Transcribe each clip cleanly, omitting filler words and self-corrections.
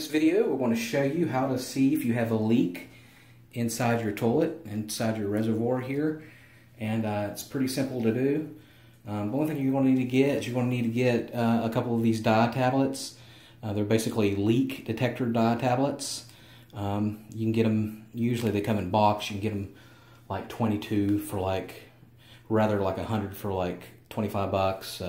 In this video, we're going to show you how to see if you have a leak inside your toilet, inside your reservoir here, and it's pretty simple to do. The only thing you're going to need to get is you're going to need to get a couple of these dye tablets. They're basically leak detector dye tablets. You can get them, usually they come in box. You can get them like 22 for rather like 100 for like 25 bucks.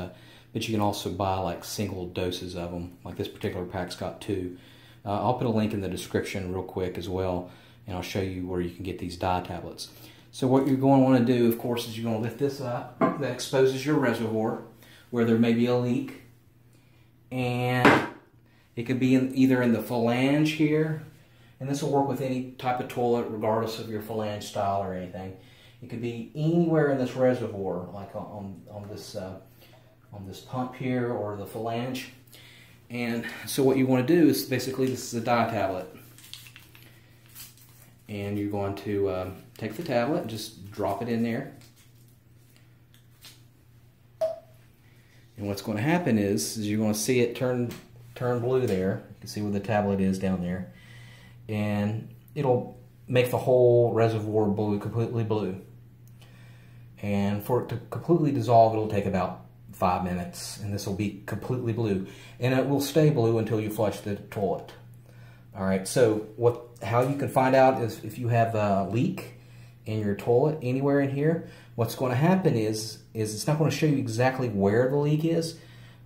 But you can also buy like single doses of them. Like this particular pack's got 2. I'll put a link in the description real quick as well, and I'll show you where you can get these dye tablets. So what you're going to want to do, of course, is you're going to lift this up. That exposes your reservoir where there may be a leak. And it could be either in the flange here, and this will work with any type of toilet regardless of your flange style or anything. It could be anywhere in this reservoir, like on this pump here or the flange. And so what you want to do is basically, this is a dye tablet. And you're going to take the tablet and just drop it in there. And what's going to happen is you're going to see it turn blue there. You can see where the tablet is down there. And it'll make the whole reservoir blue, completely blue. And for it to completely dissolve, it'll take about 5 minutes, and this will be completely blue, and it will stay blue until you flush the toilet. All right, so how you can find out is if you have a leak in your toilet anywhere in here, what's going to happen is it's not going to show you exactly where the leak is,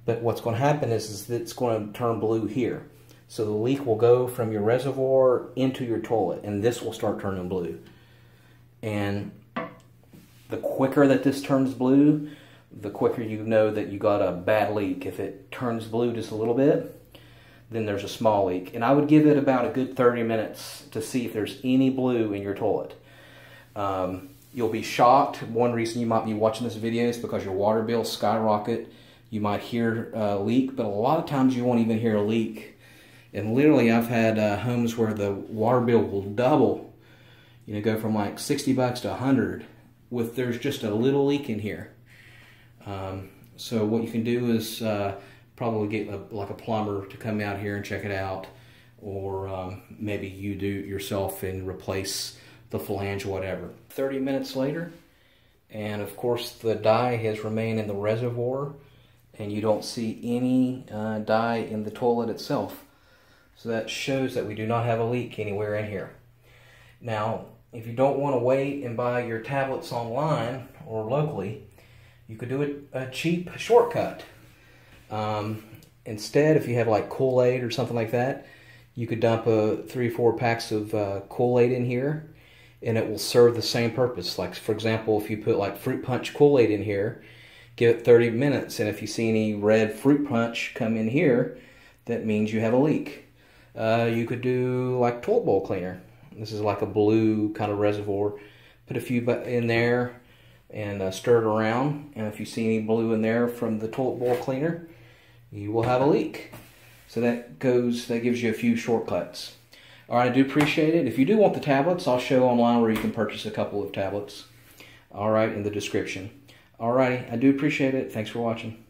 but what's going to happen is that it's going to turn blue here. So the leak will go from your reservoir into your toilet, and this will start turning blue. And the quicker that this turns blue, the quicker you know that you got a bad leak. If it turns blue just a little bit, then there's a small leak. And I would give it about a good 30 minutes to see if there's any blue in your toilet. You'll be shocked. One reason you might be watching this video is because your water bill skyrocket. You might hear a leak, but a lot of times you won't even hear a leak. And literally I've had homes where the water bill will double. You know, go from like 60 bucks to 100 with there's just a little leak in here. So what you can do is probably get like a plumber to come out here and check it out, or maybe you do it yourself and replace the flange or whatever. 30 minutes later, and of course the dye has remained in the reservoir, and you don't see any dye in the toilet itself. So that shows that we do not have a leak anywhere in here. Now, if you don't want to wait and buy your tablets online or locally, you could do a cheap shortcut. Instead, if you have like Kool Aid or something like that, you could dump 3 or 4 packs of Kool Aid in here, and it will serve the same purpose. Like, for example, if you put like fruit punch Kool Aid in here, give it 30 minutes, and if you see any red fruit punch come in here, that means you have a leak. You could do like toilet bowl cleaner. This is like a blue kind of reservoir. Put a few in there and stir it around, and if you see any blue in there from the toilet bowl cleaner, you will have a leak. So that gives you a few shortcuts. All right, I do appreciate it. If you do want the tablets, I'll show online where you can purchase a couple of tablets. All right, in the description. All righty, I do appreciate it. Thanks for watching.